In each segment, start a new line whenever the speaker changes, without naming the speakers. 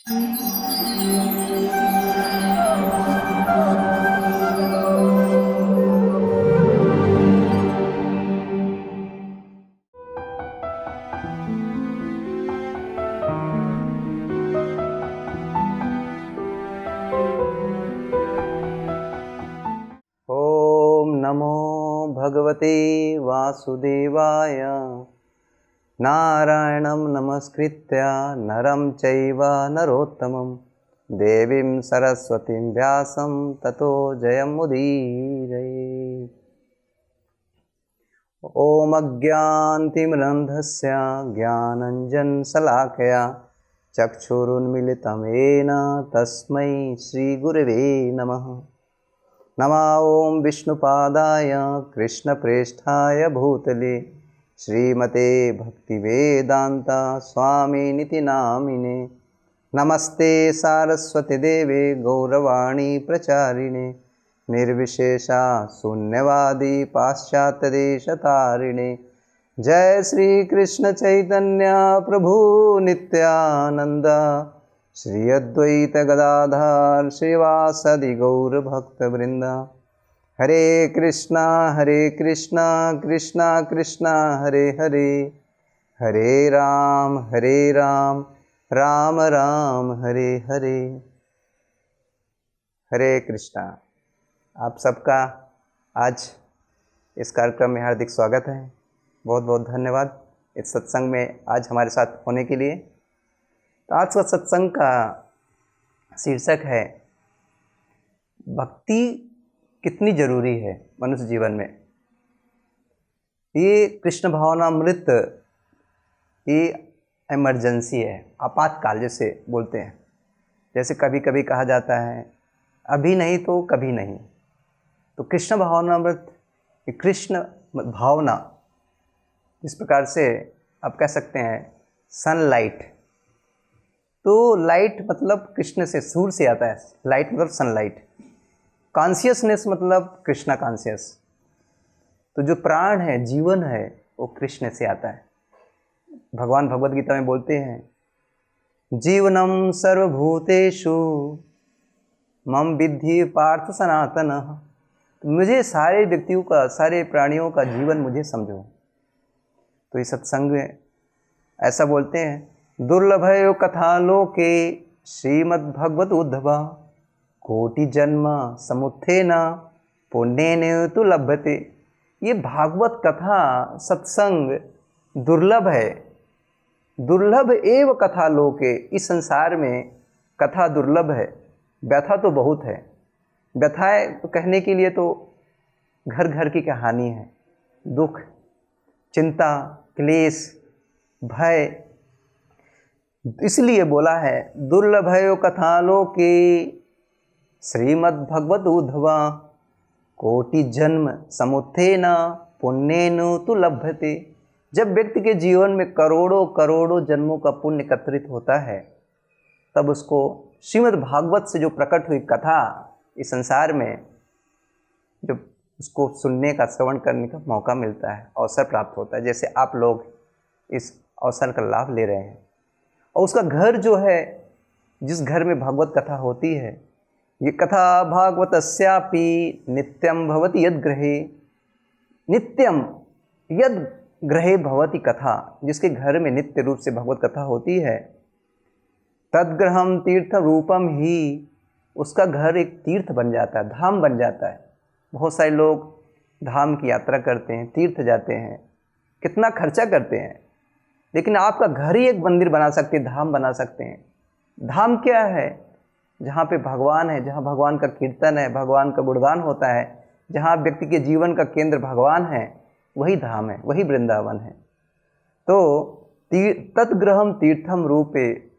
ओम नमो भगवते वासुदेवाय। नारायणं नमस्कृत्य नरं चैव नरोत्तमं देवीं सरस्वतीं व्यासं ततो जयमुदीरये। ॐ अज्ञानतिमिरन्धस्य ज्ञानाञ्जनशलाकया चक्षुरुन्मीलितं येन तस्मै श्रीगुरवे नमः। नमो ॐ विष्णुपादाय कृष्णप्रेष्ठाय भूतले श्रीमते भक्तिवेदान्त स्वामिनिति नामिने। नमस्ते सारस्वती देवे गौरवाणी प्रचारिणे निर्विशेषा शून्यवादी पाश्चात्यदेशतारिणे। जय श्री कृष्ण चैतन्य प्रभु नित्यानंद श्री अद्वैत गदाधर श्रीवासदि गौर भक्तवृंद। हरे कृष्णा कृष्णा कृष्णा हरे हरे, हरे राम राम राम हरे हरे। हरे कृष्णा। आप सबका आज इस कार्यक्रम में हार्दिक स्वागत है। बहुत बहुत धन्यवाद इस सत्संग में आज हमारे साथ होने के लिए। तो आज का सत्संग का शीर्षक है भक्ति कितनी जरूरी है मनुष्य जीवन में। ये कृष्ण भावनामृत ये इमरजेंसी है, आपातकाल जैसे बोलते हैं। जैसे कभी कभी कहा जाता है अभी नहीं तो कभी नहीं। तो कृष्ण भावनामृत, कृष्ण भावना, इस प्रकार से आप कह सकते हैं सनलाइट। तो लाइट मतलब कृष्ण से, सूर्य से आता है। लाइट मतलब सनलाइट। कॉन्शियसनेस मतलब कृष्णा कॉन्शियस। तो जो प्राण है, जीवन है, वो कृष्ण से आता है। भगवान भगवद गीता में बोलते हैं जीवनम सर्वभूतेषु मम विद्धि पार्थ सनातन। मुझे सारे व्यक्तियों का, सारे प्राणियों का जीवन मुझे समझो। तो इस सत्संग में ऐसा बोलते हैं दुर्लभयो कथा लोके श्रीमद्भगवत उद्धवा कोटि जन्म समुत्थेन पुण्येन तु लभ्यते। ये भागवत कथा सत्संग दुर्लभ है। दुर्लभ एव कथा लोके। इस संसार में कथा दुर्लभ है, व्यथा तो बहुत है। व्यथाएं तो कहने के लिए तो घर घर की कहानी है। दुख, चिंता, क्लेश, भय। इसलिए बोला है दुर्लभयो कथा लोके श्रीमद्भगवत उद्धवा कोटि जन्म समुत्थेन पुण्येन तु लभ्यते। जब व्यक्ति के जीवन में करोड़ों करोड़ों जन्मों का पुण्य एकत्रित होता है, तब उसको श्रीमद् भागवत से जो प्रकट हुई कथा इस संसार में, जो उसको सुनने का, श्रवण करने का मौका मिलता है, अवसर प्राप्त होता है। जैसे आप लोग इस अवसर का लाभ ले रहे हैं। और उसका घर जो है, जिस घर में भागवत कथा होती है, ये कथा भागवतस्यापि नित्यम भवति यद गृहे। नित्यम यद गृहे भवति कथा। जिसके घर में नित्य रूप से भगवत कथा होती है, तद्गृहम तीर्थ रूपम ही। उसका घर एक तीर्थ बन जाता है, धाम बन जाता है। बहुत सारे लोग धाम की यात्रा करते हैं, तीर्थ जाते हैं, कितना खर्चा करते हैं, लेकिन आपका घर ही एक मंदिर बना सकते हैं, धाम बना सकते हैं। धाम क्या है? जहाँ पे भगवान है, जहाँ भगवान का कीर्तन है, भगवान का गुणगान होता है, जहाँ व्यक्ति के जीवन का केंद्र भगवान है, वही धाम है, वही वृंदावन है। तो तद्गृहम तीर्थम रूपे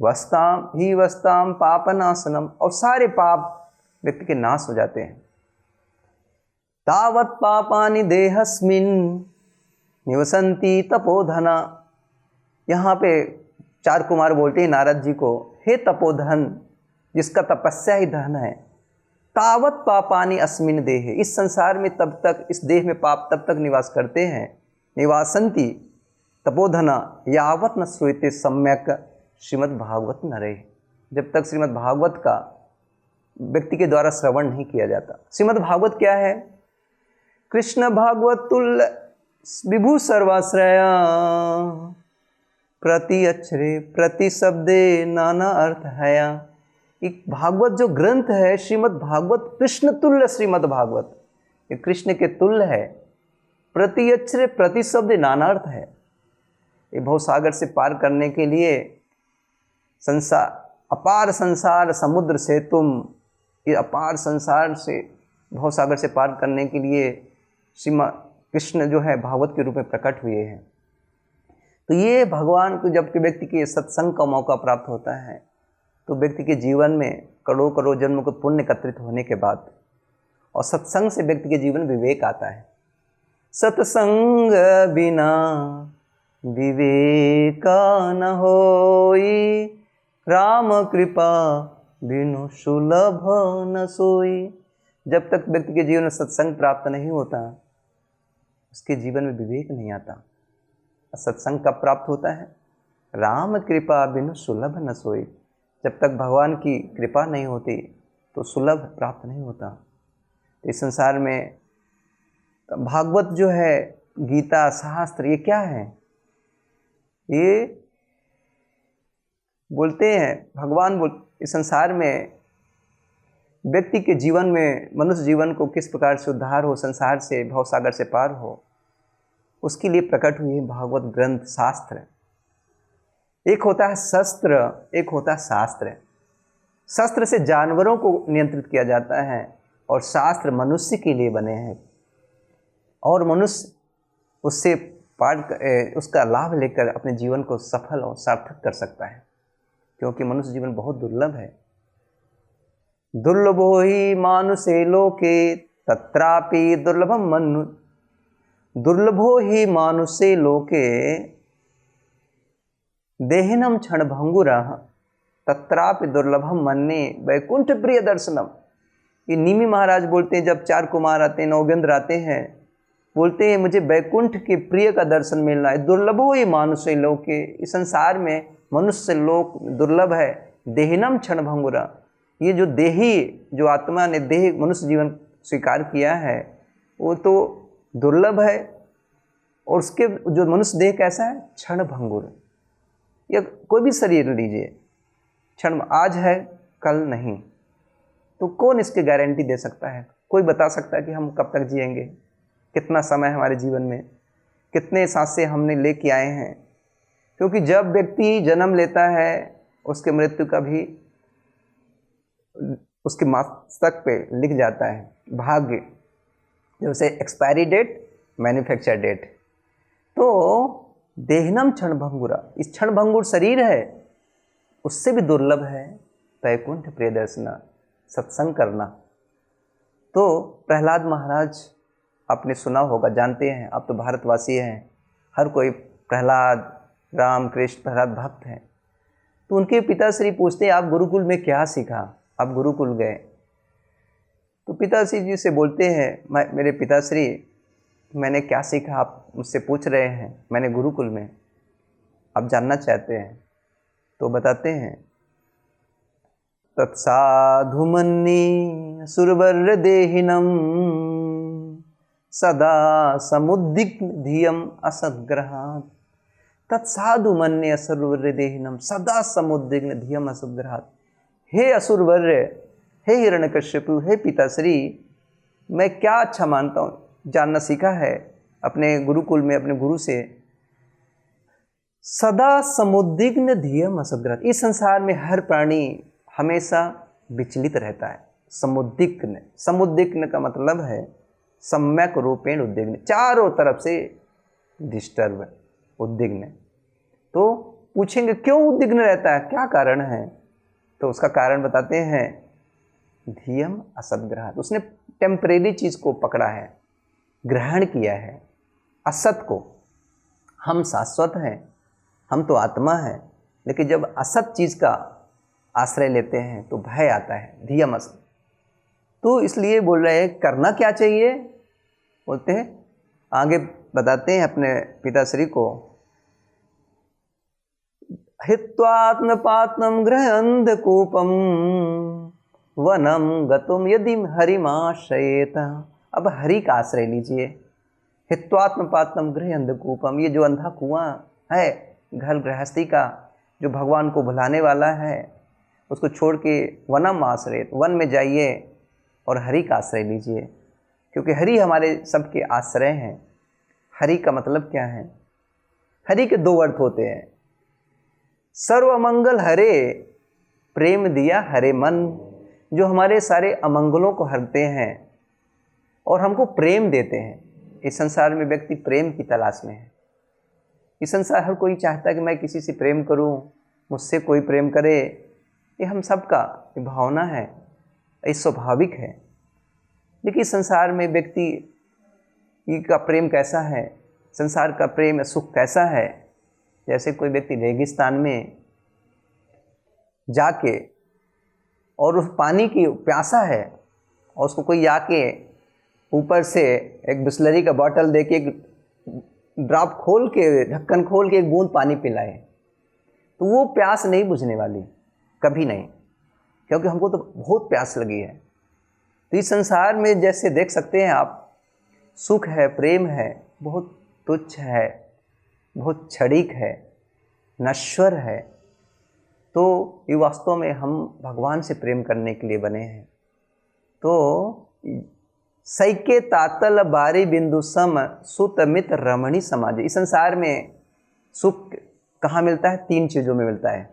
वस्ताम ही वस्ताम पापनाशनम। और सारे पाप व्यक्ति के नाश हो जाते हैं। तावत पापानि देहस्मिन निवसंती तपोधना। यहाँ पे चार कुमार बोलते हैं नारद जी को, हे तपोधन, जिसका तपस्या ही धन है, तावत पापानि अस्मिन देहे। इस संसार में तब तक, इस देह में पाप तब तक निवास करते हैं, निवासंती तपोधना यावत न श्रूयते सम्यक श्रीमद् भागवत न रहे, जब तक श्रीमद् भागवत का व्यक्ति के द्वारा श्रवण नहीं किया जाता। श्रीमद् भागवत क्या है? कृष्ण भागवत तुल्य विभु सर्वाश्रया, प्रति अक्षरे प्रति शब्दे नाना अर्थ हया। एक भागवत जो ग्रंथ है श्रीमद् भागवत, कृष्ण तुल्य श्रीमद् भागवत, ये कृष्ण के तुल्य है। प्रति अक्षरे प्रति शब्दे नाना अर्थ है। ये भवसागर से पार करने के लिए अपार संसार समुद्र से ये अपार संसार से भवसागर से पार करने के लिए श्रीमद् कृष्ण जो है भागवत के रूप में प्रकट हुए हैं। तो ये भगवान को जब व्यक्ति के सत्संग का मौका प्राप्त होता है तो व्यक्ति के जीवन में करोड़ करोड़ जन्मों के पुण्य एकत्रित होने के बाद और सत्संग से व्यक्ति के जीवन में विवेक आता है। सत्संग बिना विवेका न होई, राम कृपा बिनु सुलभ न सोई। जब तक व्यक्ति के जीवन में सत्संग प्राप्त नहीं होता उसके जीवन में विवेक नहीं आता। सत्संग कब प्राप्त होता है? राम कृपा बिनु सुलभ न सोई। जब तक भगवान की कृपा नहीं होती तो सुलभ प्राप्त नहीं होता। इस संसार में भागवत जो है, गीता, शास्त्र, ये क्या है? ये बोलते हैं भगवान इस संसार में व्यक्ति के जीवन में, मनुष्य जीवन को किस प्रकार से उद्धार हो, संसार से भवसागर से पार हो, उसके लिए प्रकट हुई है भागवत ग्रंथ, शास्त्र। एक होता है शस्त्र, एक होता है शास्त्र। शस्त्र से जानवरों को नियंत्रित किया जाता है और शास्त्र मनुष्य के लिए बने हैं और मनुष्य उससे उसका लाभ लेकर अपने जीवन को सफल और सार्थक कर सकता है, क्योंकि मनुष्य जीवन बहुत दुर्लभ है। दुर्लभो ही मानुषे लोके तत्रापि दुर्लभम मनु, दुर्लभो ही मानुषे लोके देहिनम क्षण भंगुरः तत्रापि दुर्लभम मन्ये वैकुंठ प्रिय दर्शनम। ये निमि महाराज बोलते हैं, जब 4 कुमार आते हैं, नवगेंद्र आते हैं, बोलते हैं मुझे वैकुंठ के प्रिय का दर्शन मिलना है। दुर्लभो ही मानुषे लोके, इस संसार में मनुष्य लोक दुर्लभ है। देहिनम क्षण भंगुरा, ये जो देही, जो आत्मा ने देह मनुष्य जीवन स्वीकार किया है वो तो दुर्लभ है। और उसके जो मनुष्य देह कैसा है? क्षण भंगुर। या कोई भी शरीर लीजिए, क्षण आज है कल नहीं, तो कौन इसकी गारंटी दे सकता है? कोई बता सकता है कि हम कब तक जिएंगे, कितना समय हमारे जीवन में, कितने सांसें हमने लेके आए हैं? क्योंकि जब व्यक्ति जन्म लेता है उसके मृत्यु का भी उसके मस्तक पे लिख जाता है भाग्य, जैसे एक्सपायरी डेट, मैन्युफैक्चर डेट। तो देहनम क्षण भंगुरा, इस क्षण भंगुर शरीर है उससे भी दुर्लभ है वैकुंठ प्रिय दर्शना, सत्संग करना। तो प्रहलाद महाराज आपने सुना होगा, जानते हैं, आप तो भारतवासी हैं, हर कोई प्रहलाद, राम कृष्ण प्रहलाद भक्त हैं। तो उनके पिताश्री पूछते आप गुरुकुल में क्या सीखा? आप गुरुकुल गए तो पिताश्री जी से बोलते हैं, मेरे पिताश्री मैंने क्या सीखा आप मुझसे पूछ रहे हैं, मैंने गुरुकुल में, आप जानना चाहते हैं? तो बताते हैं, तत्साधु मन्ये सुरवर देहिनम सदा समुद्विग्न धियम असद्ग्रहात्। तत्साधु मन्ये असुरवर्य देहिनम सदा समुद्विग्न धियम असद्ग्रहात्। हे असुरवर्य, हे हिरण्यकश्यपु, हे पिताश्री, मैं क्या अच्छा मानता हूँ, जानना सीखा है अपने गुरुकुल में अपने गुरु से, सदा समुद्विग्न धियम असद्ग्रहात्। इस संसार में हर प्राणी हमेशा विचलित रहता है। समुद्विग्न, समुद्विग्न का मतलब है सम्यक रूपेण उद्विग्न, चारों तरफ से डिस्टर्ब, उद्विग्न। तो पूछेंगे क्यों उद्विग्न रहता है, क्या कारण है? तो उसका कारण बताते हैं, धियम असद्ग्रहात्, उसने टेम्परेरी चीज़ को पकड़ा है, ग्रहण किया है, असत को। हम शाश्वत हैं, हम तो आत्मा है, लेकिन जब असत चीज़ का आश्रय लेते हैं तो भय आता है, धियम असत। तो इसलिए बोल रहे हैं करना क्या चाहिए, बोलते हैं आगे बताते हैं अपने पिताश्री को, हित्वात्मपात्मं गृहन्धकूपं वनम गतुम यदि हरिमाश्रयेत। अब हरि का आश्रय लीजिए। हित्वात्मपात्मं गृहन्धकूपम, ये जो अंधा कुआं है घर गृहस्थी का, जो भगवान को भुलाने वाला है, उसको छोड़ के वनम आश्रयेत, वन में जाइए और हरि का आश्रय लीजिए, क्योंकि हरि हमारे सबके आश्रय हैं। हरि का मतलब क्या है? हरि के दो अर्थ होते हैं। सर्वमंगल हरे, प्रेम दिया हरे मन, जो हमारे सारे अमंगलों को हरते हैं और हमको प्रेम देते हैं। इस संसार में व्यक्ति प्रेम की तलाश में है। इस संसार हर कोई चाहता है कि मैं किसी से प्रेम करूं, मुझसे कोई प्रेम करे। ये हम सबका भावना है, ये स्वाभाविक है। लेकिन संसार में व्यक्ति का प्रेम कैसा है, संसार का प्रेम सुख कैसा है? जैसे कोई व्यक्ति रेगिस्तान में जाके और उस पानी की प्यासा है और उसको कोई आके ऊपर से एक बिस्लरी का बॉटल दे के एक ड्रॉप खोल के, ढक्कन खोल के एक बूंद पानी पिलाए, तो वो प्यास नहीं बुझने वाली, कभी नहीं, क्योंकि हमको तो बहुत प्यास लगी है। तो इस संसार में जैसे देख सकते हैं आप, सुख है, प्रेम है, बहुत तुच्छ है, बहुत क्षणिक है, नश्वर है। तो ये वास्तव में हम भगवान से प्रेम करने के लिए बने हैं। तो सैके तातल बारी बिंदु सम सुत मित रमणी समाज। इस संसार में सुख कहाँ मिलता है? तीन चीज़ों में मिलता है।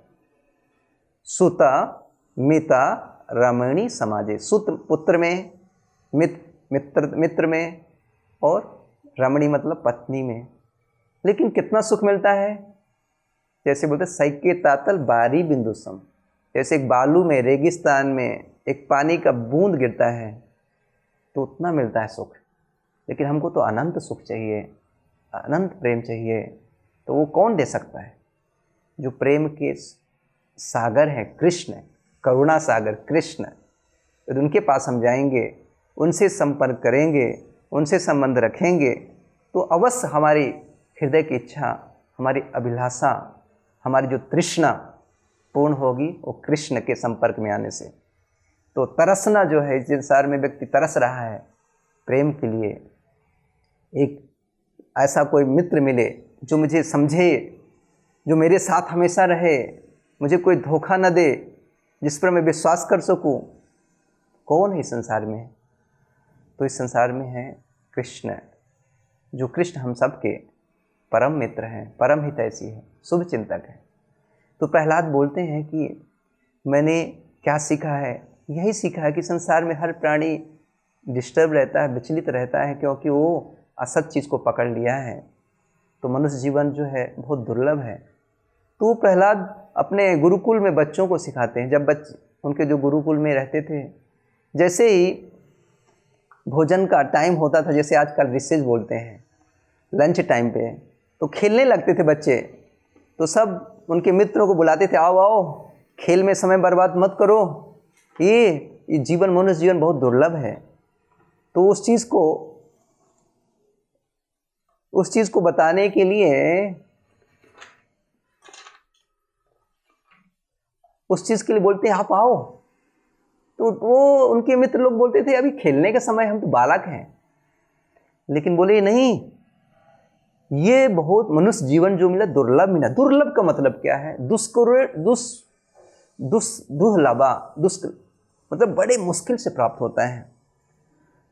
सुता, मिता, रमणी समाजे। सुत पुत्र में, मित्र में, और रमणी मतलब पत्नी में। लेकिन कितना सुख मिलता है? जैसे बोलते सैके तातल बारी बिंदु सम, जैसे एक बालू में, रेगिस्तान में एक पानी का बूंद गिरता है तो उतना मिलता है सुख। लेकिन हमको तो अनंत सुख चाहिए, अनंत प्रेम चाहिए। तो वो कौन दे सकता है? जो प्रेम के सागर है, कृष्ण, करुणा सागर कृष्ण। तो उनके पास हम जाएंगे, उनसे संपर्क करेंगे, उनसे संबंध रखेंगे, तो अवश्य हमारी हृदय की इच्छा, हमारी अभिलाषा, हमारी जो तृष्णा पूर्ण होगी, वो कृष्ण के संपर्क में आने से। तो तरसना जो है, इस संसार में व्यक्ति तरस रहा है प्रेम के लिए, एक ऐसा कोई मित्र मिले जो मुझे समझे, जो मेरे साथ हमेशा रहे, मुझे कोई धोखा न दे, जिस पर मैं विश्वास कर सकूं। कौन है इस संसार में? तो इस संसार में है कृष्ण, जो कृष्ण हम सबके परम मित्र हैं, परम हितैषी है, शुभ चिंतक है। तो प्रहलाद बोलते हैं कि मैंने क्या सीखा है? यही सीखा है कि संसार में हर प्राणी डिस्टर्ब रहता है, विचलित रहता है, क्योंकि वो असत चीज़ को पकड़ लिया है। तो मनुष्य जीवन जो है बहुत दुर्लभ है। तो प्रहलाद अपने गुरुकुल में बच्चों को सिखाते हैं। जब बच्चे उनके जो गुरुकुल में रहते थे, जैसे ही भोजन का टाइम होता था, जैसे आजकल रिसेस बोलते हैं, लंच टाइम पे, तो खेलने लगते थे बच्चे। तो सब उनके मित्रों को बुलाते थे, आओ आओ, खेल में समय बर्बाद मत करो, ये जीवन, मनुष्य जीवन बहुत दुर्लभ है। तो उस चीज़ को बताने के लिए, उस चीज़ के लिए बोलते हैं आप आओ। तो वो उनके मित्र लोग बोलते थे अभी खेलने का समय, हम तो बालक हैं। लेकिन बोले नहीं, ये बहुत मनुष्य जीवन जो मिला दुर्लभ मिला। दुर्लभ का मतलब क्या है? दुर्लभा, मतलब बड़े मुश्किल से प्राप्त होता है।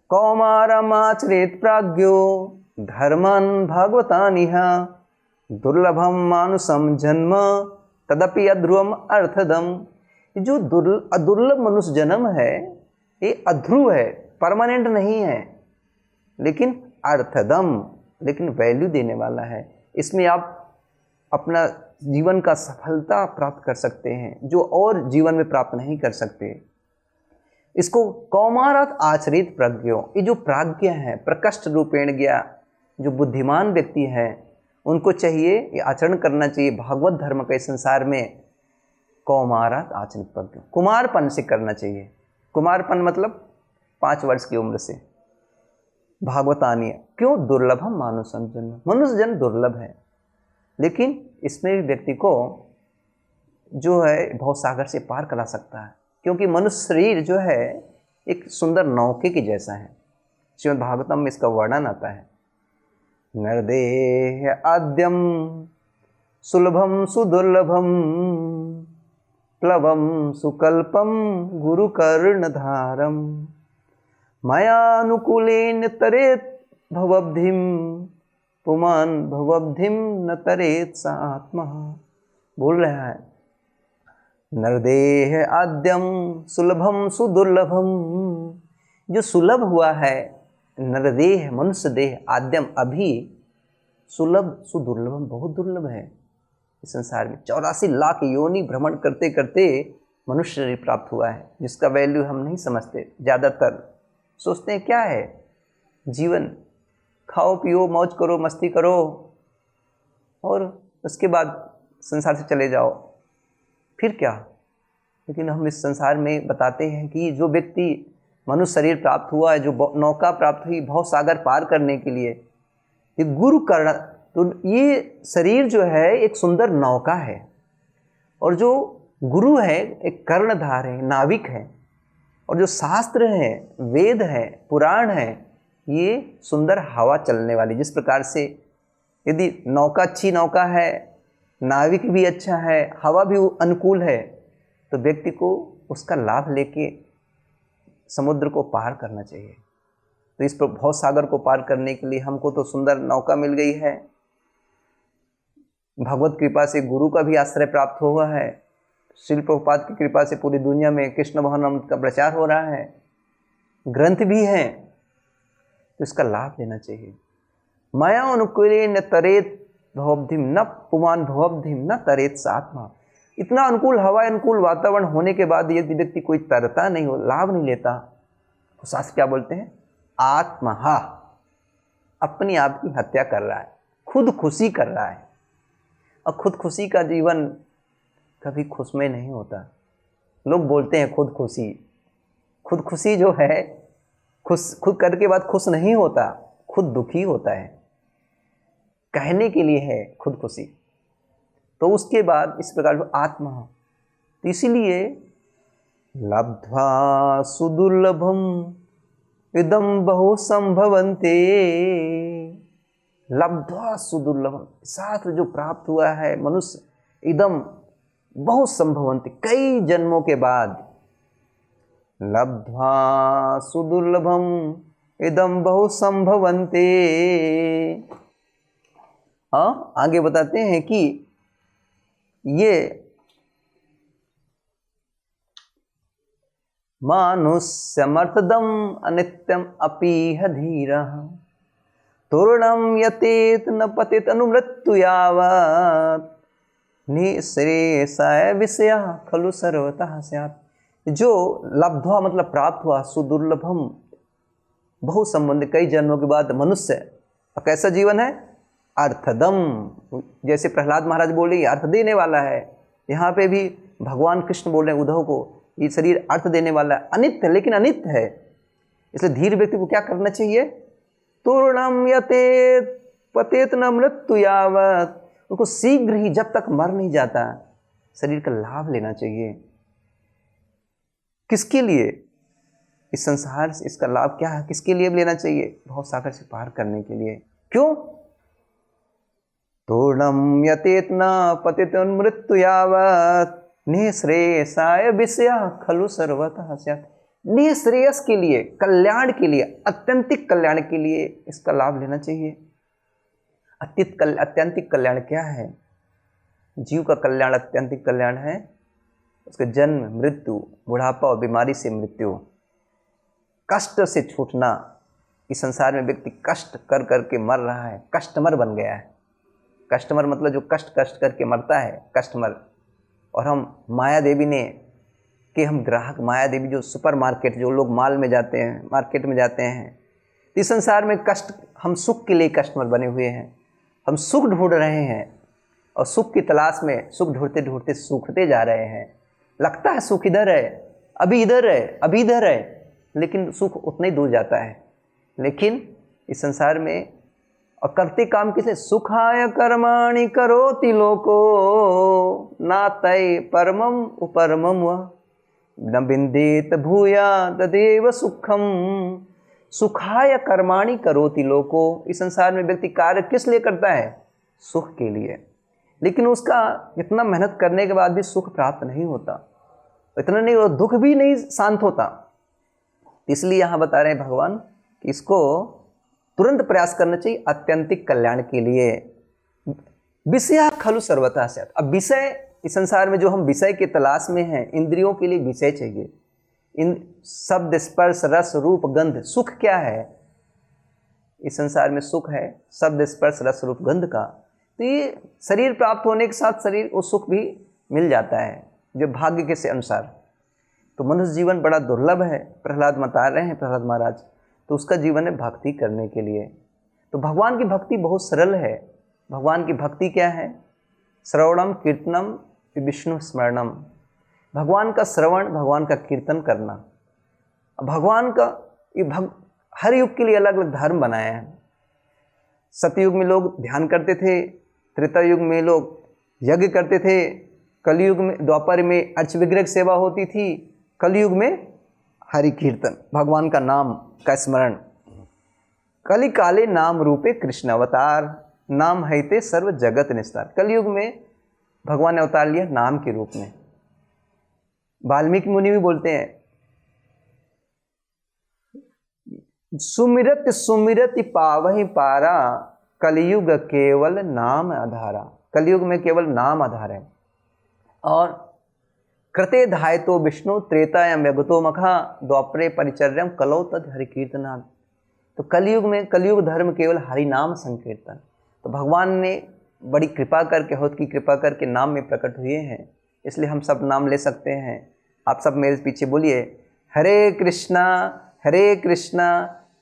कौमारमाचरेत प्राज्ञो धर्मन भगवतानिह दुर्लभम मानुषम जन्म तदपि अध्रुवम अर्थदम। जो दुर्लभ मनुष्य जन्म है, ये अध्रुव है, परमानेंट नहीं है, लेकिन अर्थदम, लेकिन वैल्यू देने वाला है। इसमें आप अपना जीवन का सफलता प्राप्त कर सकते हैं, जो और जीवन में प्राप्त नहीं कर सकते। इसको कौमारत आचरित प्रज्ञो, ये जो प्राज्ञ है, प्रकृष्ट रूपेण ज्ञा, जो बुद्धिमान व्यक्ति है, उनको चाहिए ये आचरण करना चाहिए भागवत धर्म के संसार में। कौमारत आचरित प्रज्ञो, कुमारपन से करना चाहिए। कुमारपन मतलब 5 वर्ष की उम्र से। भागवतानीय, क्यों? दुर्लभम मानुषम जन्म, मनुष्य जन्म दुर्लभ है, लेकिन इसमें भी व्यक्ति को जो है भवसागर से पार करा सकता है, क्योंकि मनुष्य शरीर जो है एक सुंदर नौके के जैसा है। श्रीमद् भागवतम में इसका वर्णन आता है, नरदेह आद्यम सुलभम सुदुर्लभम प्लवम सुकल्पम गुरुकर्णधारम मयानुकूलेन तरेत भवब्धिम पुमान भवब्धिम न तरेत सा आत्मा। बोल रहा है, नरदेह आद्यम सुलभम सुदुर्लभम, जो सुलभ हुआ है नरदेह मनुष्य देह, आद्यम अभी, सुलभ सुदुर्लभम बहुत दुर्लभ है। इस संसार में 84 लाख योनि भ्रमण करते करते मनुष्य शरीर प्राप्त हुआ है, जिसका वैल्यू हम नहीं समझते। ज़्यादातर सोचते हैं क्या है जीवन, खाओ पियो मौज करो मस्ती करो और उसके बाद संसार से चले जाओ, फिर क्या। लेकिन हम इस संसार में बताते हैं कि जो व्यक्ति मनुष्य शरीर प्राप्त हुआ है, जो नौका प्राप्त हुई भव सागर पार करने के लिए, ये गुरु कर्ण, तो ये शरीर जो है एक सुंदर नौका है, और जो गुरु है एक कर्णधार है, नाविक है, और जो शास्त्र है, वेद है, पुराण है, ये सुंदर हवा चलने वाली। जिस प्रकार से यदि नौका अच्छी नौका है, नाविक भी अच्छा है, हवा भी अनुकूल है, तो व्यक्ति को उसका लाभ लेके समुद्र को पार करना चाहिए। तो इस भव सागर को पार करने के लिए हमको तो सुंदर नौका मिल गई है, भगवत कृपा से गुरु का भी आश्रय प्राप्त हुआ है, श्रील प्रभुपाद की कृपा से पूरी दुनिया में कृष्ण भवन का प्रचार हो रहा है, ग्रंथ भी हैं, तो इसका लाभ लेना चाहिए। माया अनुकूले न तरेत भवब्धिम न पुमान भवब्धिम न तरेत सात्मा। इतना अनुकूल हवा, अनुकूल वातावरण होने के बाद यदि व्यक्ति कोई तरता नहीं हो, लाभ नहीं लेता, तो शास्त्र क्या बोलते हैं, आत्महा, अपनी आप की हत्या कर रहा है, खुद खुशी कर रहा है। और खुद खुशी का जीवन कभी खुशमय नहीं होता। लोग बोलते हैं खुद खुशी, खुद खुशी जो है खुद करने के बाद खुश नहीं होता, खुद दुखी होता है, कहने के लिए है खुद खुशी। तो उसके बाद इस प्रकार आत्मा, तो इसीलिए लब्ध्वा सुदुर्लभम इदम बहु संभवन्ते, लब्ध्वा सुदुर्लभम, शास्त्र जो प्राप्त हुआ है मनुष्य, इदम बहु संभवन्ते, कई जन्मों के बाद, लब्ध्वा सुदुर्लभम इदम बहु संभवन्ते। हाँ, आगे बताते हैं कि ये मानुष्यमर्थदम अनित्यम अपीह धीरः तूर्णम यतेत न पतित अनुमृत्यु यावत् निःश्रेयसाय विषया खलु सर्वतः स्यात्। जो लब्ध्वा मतलब प्राप्त हुआ, सुदुर्लभम बहु संबंध, कई जन्मों के बाद मनुष्य, कैसा जीवन है, अर्थदम, जैसे प्रहलाद महाराज बोले अर्थ देने वाला है, यहाँ पे भी भगवान कृष्ण बोल रहे हैं उद्धव को, ये शरीर अर्थ देने वाला है, अनित्य, लेकिन अनित्य है। इसलिए धीर व्यक्ति को क्या करना चाहिए, तूर्णम यतेत पतेत न मृत्यु यावत्, उनको शीघ्र ही, जब तक मर नहीं जाता, शरीर का लाभ लेना चाहिए। किसके लिए, इस संसार से इसका लाभ क्या है, किसके लिए लेना चाहिए, भव सागर से पार करने के लिए। क्यों, तूर्णम यतेत न पतित मृत्यु यावत् निःश्रेयसाय विषया खलु सर्वतः स्यात्। निःश्रेयस के लिए, कल्याण के लिए, अत्यंतिक कल्याण के लिए इसका लाभ लेना चाहिए। अत्यंतिक कल्याण क्या है, जीव का कल्याण अत्यंतिक कल्याण है, उसके जन्म मृत्यु, बुढ़ापा और बीमारी से मृत्यु, कष्ट से छूटना। इस संसार में व्यक्ति कष्ट कर करके मर रहा है, कस्टमर बन गया है। कस्टमर मतलब जो कष्ट करके मरता है, कस्टमर। और हम माया देवी ने कि हम ग्राहक, माया देवी जो सुपर मार्केट, जो लोग माल में जाते हैं, मार्केट में जाते हैं, इस संसार में कष्ट, हम सुख के लिए कस्टमर बने हुए हैं। हम सुख ढूंढ रहे हैं और सुख की तलाश में सुख ढूंढते ढूंढते सूखते जा रहे हैं। लगता है सुख इधर है, अभी इधर है, अभी इधर है, लेकिन सुख उतना ही दूर जाता है। लेकिन इस संसार में और करते काम किसे? सुखाय कर्माणि करोति लोको नातय परमम उपरमम वह न बिंदेत भूया तदेव सुखम। सुखाय कर्माणि करोति लोको, इस संसार में व्यक्ति कार्य किस लिए करता है? सुख के लिए। लेकिन उसका इतना मेहनत करने के बाद भी सुख प्राप्त नहीं होता, इतना नहीं, वो दुख भी नहीं शांत होता। इसलिए यहाँ बता रहे हैं भगवान कि इसको तुरंत प्रयास करना चाहिए अत्यंतिक कल्याण के लिए। विषय खलु सर्वथा स्यात्। अब विषय, इस संसार में जो हम विषय के तलाश में हैं, इंद्रियों के लिए विषय चाहिए। इन शब्द, स्पर्श, रस, रूप, गंध। सुख क्या है इस संसार में? सुख है शब्द, स्पर्श, रस, रूप, गंध का। तो ये शरीर प्राप्त होने के साथ शरीर वो सुख भी मिल जाता है, जो भाग्य के से अनुसार। तो मनुष्य जीवन बड़ा दुर्लभ है। प्रहलाद बता रहे हैं, प्रहलाद महाराज, तो उसका जीवन है भक्ति करने के लिए। तो भगवान की भक्ति बहुत सरल है। भगवान की भक्ति क्या है? श्रवणम कीर्तनम विष्णु स्मरणम। भगवान का श्रवण, भगवान का कीर्तन करना। भगवान का हर युग के लिए अलग अलग धर्म बनाया है। सतयुग में लोग ध्यान करते थे, त्रेता युग में लोग यज्ञ करते थे, कलयुग में, द्वापर में अर्च विग्रह सेवा होती थी, कलयुग में हरि कीर्तन, भगवान का नाम का स्मरण। कलि काले नाम रूपे कृष्ण अवतार, नाम हैते सर्व जगत निस्तार। कलयुग में भगवान ने अवतार लिया नाम के रूप में। वाल्मीकि मुनि भी बोलते हैं, सुमिरत सुमिरत पावहि पारा, कलयुग केवल नाम आधारा। कलयुग में केवल नाम आधार है। और कृते धायतो विष्णु त्रेतायाम यगतो मखा, द्वापरे परिचर्यम कलौ तद हरि कीर्तनाद। तो कलयुग में, कलयुग धर्म केवल हरि नाम संकीर्तन। तो भगवान ने बड़ी कृपा करके, होत की कृपा करके नाम में प्रकट हुए हैं, इसलिए हम सब नाम ले सकते हैं। आप सब मेरे पीछे बोलिए, हरे कृष्णा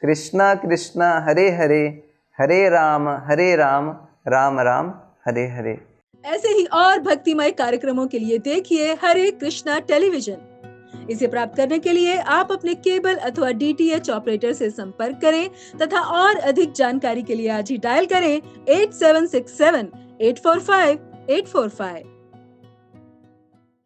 कृष्णा कृष्णा हरे हरे, हरे राम राम राम हरे हरे।
ऐसे ही और भक्तिमय कार्यक्रमों के लिए देखिए हरे कृष्णा टेलीविजन। इसे प्राप्त करने के लिए आप अपने केबल अथवा DTH ऑपरेटर से संपर्क करें तथा और अधिक जानकारी के लिए आज ही डायल करें 8767 845 845।